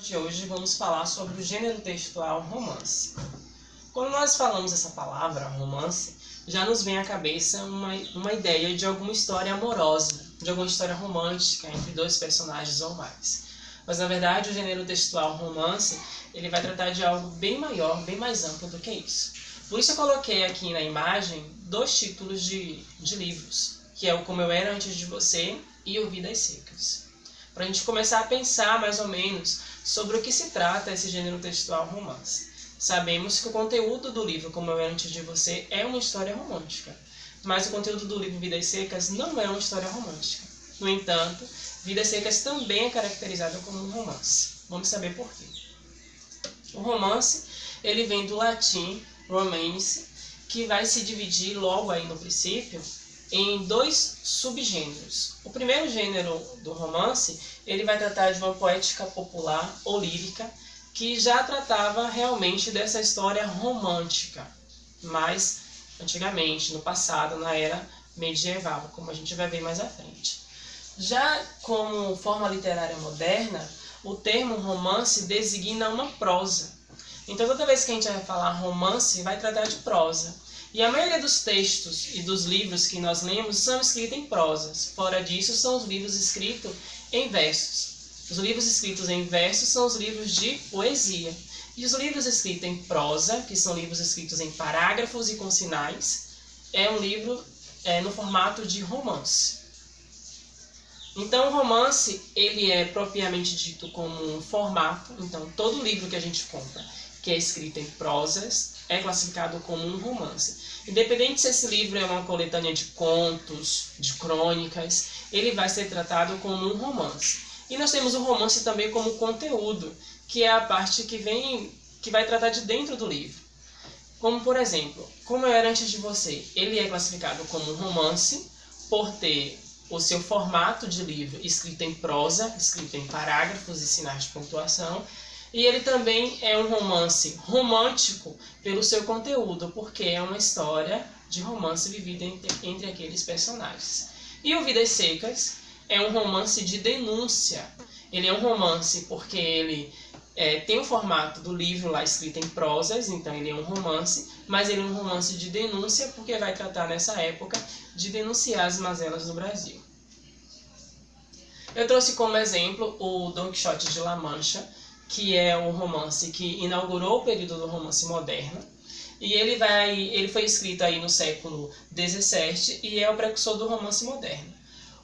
De hoje vamos falar sobre o gênero textual romance. Quando nós falamos essa palavra, romance, já nos vem à cabeça uma ideia de alguma história amorosa, de alguma história romântica entre dois personagens ou mais. Mas na verdade o gênero textual romance, ele vai tratar de algo bem maior, bem mais amplo do que isso. Por isso eu coloquei aqui na imagem dois títulos de livros, que é o Como Eu Era Antes de Você e o Vidas Secas. Para a gente começar a pensar mais ou menos sobre o que se trata esse gênero textual romance. Sabemos que o conteúdo do livro Como Eu Era Antes de Você é uma história romântica, mas o conteúdo do livro Vidas Secas não é uma história romântica. No entanto, Vidas Secas também é caracterizado como um romance. Vamos saber por quê. O romance, ele vem do latim romance, que vai se dividir logo aí no princípio em dois subgêneros. O primeiro gênero do romance, ele vai tratar de uma poética popular ou lírica que já tratava realmente dessa história romântica, mas antigamente, no passado, na era medieval, como a gente vai ver mais à frente. Já como forma literária moderna, o termo romance designa uma prosa. Então, toda vez que a gente vai falar romance, vai tratar de prosa. E a maioria dos textos e dos livros que nós lemos são escritos em prosas. Fora disso, são os livros escritos em versos. Os livros escritos em versos são os livros de poesia. E os livros escritos em prosa, que são livros escritos em parágrafos e com sinais, é um livro no formato de romance. Então, o romance, ele é propriamente dito como um formato. Então, todo livro que a gente compra, que é escrito em prosas, é classificado como um romance. Independente se esse livro é uma coletânea de contos, de crônicas, ele vai ser tratado como um romance. E nós temos o romance também como conteúdo, que é a parte que vai tratar de dentro do livro. Como, por exemplo, Como Eu Era Antes de Você, ele é classificado como um romance por ter o seu formato de livro escrito em prosa, escrito em parágrafos e sinais de pontuação. E ele também é um romance romântico pelo seu conteúdo, porque é uma história de romance vivida entre aqueles personagens. E o Vidas Secas é um romance de denúncia. Ele é um romance porque ele tem o formato do livro lá escrito em prosas, então ele é um romance, mas ele é um romance de denúncia porque vai tratar nessa época de denunciar as mazelas do Brasil. Eu trouxe como exemplo o Dom Quixote de La Mancha, que é um romance que inaugurou o período do romance moderno. E ele foi escrito aí no século XVII e é o precursor do romance moderno.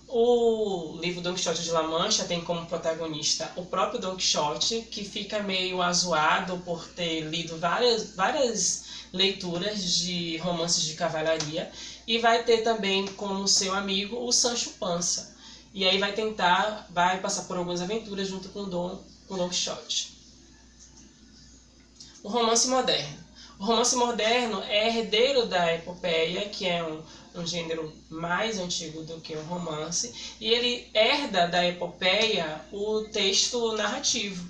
O livro Dom Quixote de La Mancha tem como protagonista o próprio Dom Quixote, que fica meio azoado por ter lido várias leituras de romances de cavalaria, e vai ter também como seu amigo o Sancho Panza. E aí vai passar por algumas aventuras junto com o Dom Quixote. O romance moderno. O romance moderno é herdeiro da epopeia, que é um gênero mais antigo do que o romance, e ele herda da epopeia o texto narrativo.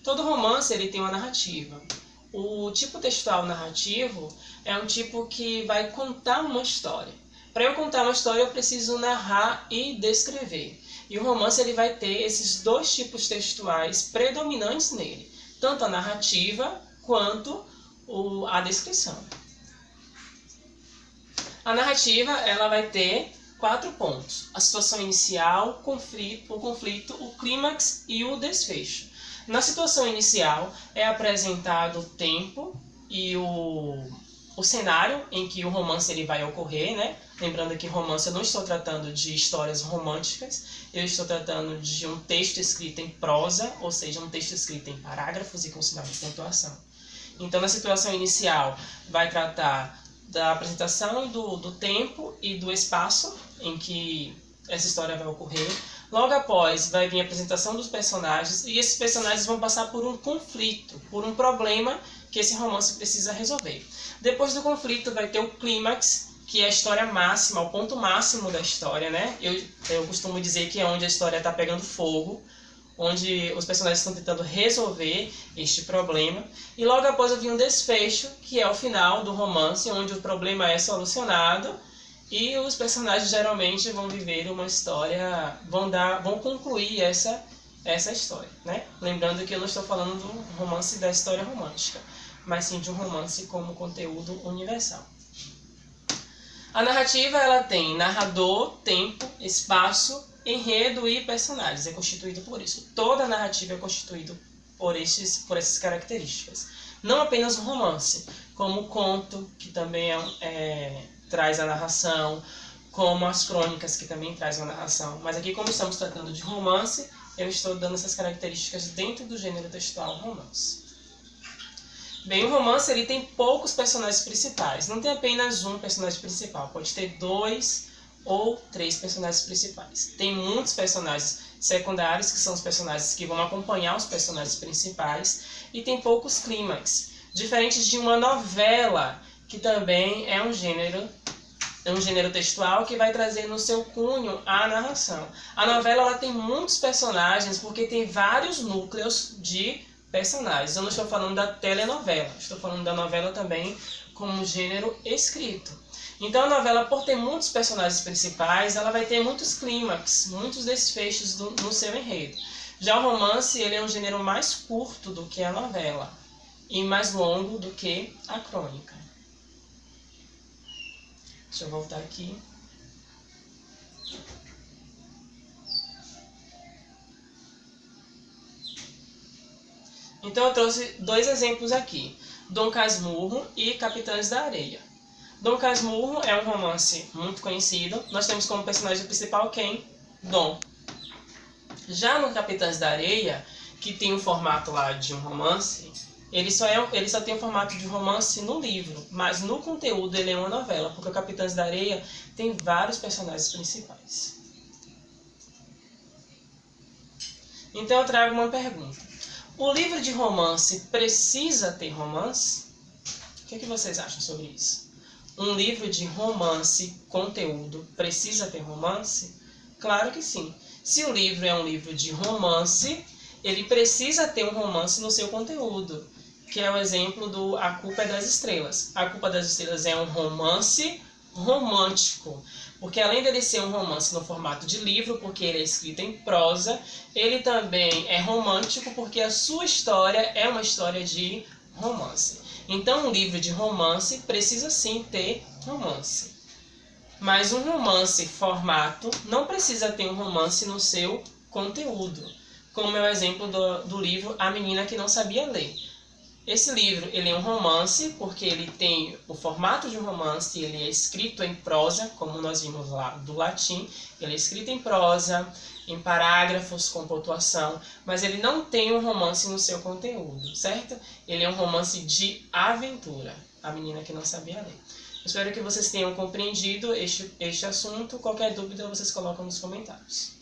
Todo romance ele tem uma narrativa. O tipo textual narrativo é um tipo que vai contar uma história. Para eu contar uma história, eu preciso narrar e descrever. E o romance ele vai ter esses dois tipos textuais predominantes nele, tanto a narrativa quanto a descrição. A narrativa ela vai ter 4 pontos: a situação inicial, o conflito, o clímax e o desfecho. Na situação inicial é apresentado o tempo e o cenário em que o romance ele vai ocorrer, né? Lembrando que romance eu não estou tratando de histórias românticas, eu estou tratando de um texto escrito em prosa, ou seja, um texto escrito em parágrafos e com sinal de pontuação. Então, na situação inicial, vai tratar da apresentação do tempo e do espaço em que essa história vai ocorrer. Logo após, vai vir a apresentação dos personagens, e esses personagens vão passar por um conflito, por um problema que esse romance precisa resolver. Depois do conflito vai ter o clímax, que é a história máxima, o ponto máximo da história, né? Eu costumo dizer que é onde a história está pegando fogo, onde os personagens estão tentando resolver este problema. E logo após vai vir um desfecho, que é o final do romance, onde o problema é solucionado e os personagens geralmente vão viver uma história, vão concluir essa essa história, né? Lembrando que eu não estou falando do romance da história romântica, mas sim de um romance como conteúdo universal. A narrativa ela tem narrador, tempo, espaço, enredo e personagens. É constituído por isso. Toda a narrativa é constituída por essas características. Não apenas o romance, como o conto, que também traz a narração, como as crônicas, que também traz a narração. Mas aqui, como estamos tratando de romance, eu estou dando essas características dentro do gênero textual romance. Bem, o romance ele tem poucos personagens principais. Não tem apenas um personagem principal. Pode ter 2 ou 3 personagens principais. Tem muitos personagens secundários, que são os personagens que vão acompanhar os personagens principais. E tem poucos clímax. Diferente de uma novela, que também é um gênero textual que vai trazer no seu cunho a narração. A novela ela tem muitos personagens porque tem vários núcleos de personagens. Eu não estou falando da telenovela, estou falando da novela também como gênero escrito. Então a novela, por ter muitos personagens principais, ela vai ter muitos clímax, muitos desfechos no seu enredo. Já o romance ele é um gênero mais curto do que a novela e mais longo do que a crônica. Deixa eu voltar aqui. Então eu trouxe 2 exemplos aqui. Dom Casmurro e Capitães da Areia. Dom Casmurro é um romance muito conhecido. Nós temos como personagem principal quem? Dom. Já no Capitães da Areia, que tem o formato lá de um romance, ele só tem o formato de romance no livro, mas no conteúdo ele é uma novela, porque o Capitães da Areia tem vários personagens principais. Então eu trago uma pergunta. O livro de romance precisa ter romance? O que vocês acham sobre isso? Um livro de romance, conteúdo, precisa ter romance? Claro que sim. Se o livro é um livro de romance, ele precisa ter um romance no seu conteúdo, que é o exemplo do A Culpa é das Estrelas. A Culpa das Estrelas é um romance romântico, porque além dele ser um romance no formato de livro, porque ele é escrito em prosa, ele também é romântico porque a sua história é uma história de romance. Então um livro de romance precisa sim ter romance. Mas um romance formato não precisa ter um romance no seu conteúdo, como é o exemplo do livro A Menina que Não Sabia Ler. Esse livro ele é um romance porque ele tem o formato de um romance, ele é escrito em prosa, como nós vimos lá do latim, ele é escrito em prosa, em parágrafos com pontuação, mas ele não tem um romance no seu conteúdo, certo? Ele é um romance de aventura, A Menina que Não Sabia Ler. Espero que vocês tenham compreendido este assunto. Qualquer dúvida vocês colocam nos comentários.